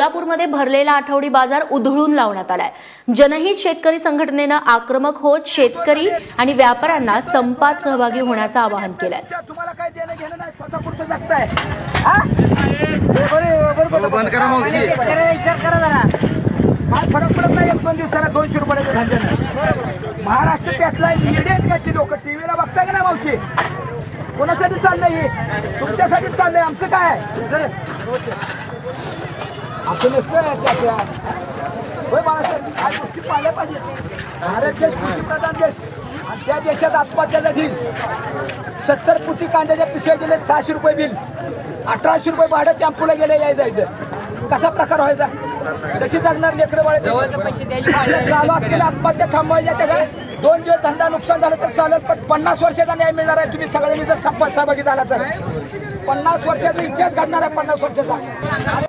सोलापूरमध्ये भरलेला आठवडी बाजार उधळून लावण्यात आलाय। जनहित शेतकरी संघटनेनं आक्रमक होत शेतकरी आणि व्यापाऱ्यांना संपात सहभागी होण्याचं आवाहन केलंय। तुम्हाला काय देणं घेणं नाही, स्वतःपुरतं जगताय। बंद करा मावशी, विचार करा जरा। काय फरक पडत नाही 1-2 दिवसाला 200 रुपयाचं धान्य। महाराष्ट्र पेटलाय, येडेत का ती लोक टीव्हीला बघताय का नाही मावशी? कोणासाठी चाललंय हे? तुमच्यासाठीच चाललंय, आमचं काय असं नसतं चाचा। होय बाळासाहेब, आज गोष्टी पाहिल्या पाहिजे। भारत देश कृषीप्रधान देश आणि त्या देशात आत्महत्याचा ढीग। 70 पुती कांद्याच्या पिशव्या गेले, 600 रुपये बिल, 1800 रुपये भाडं टेम्पोला गेले याय जायचं। कसा प्रकार व्हायचा? कशी जगणार लेकरं बाळ? पैसे द्यायचे, आत्महत्या थांबवायच्या त्या 2 दिवस धंदा नुकसान झालं तर चालत, पण 50 वर्षाचा न्याय मिळणार आहे। तुम्ही सगळ्यांनी जर संपात सहभागी झाला तर 50 वर्षाचा इतिहास घडणार आहे, 50 वर्षाचा।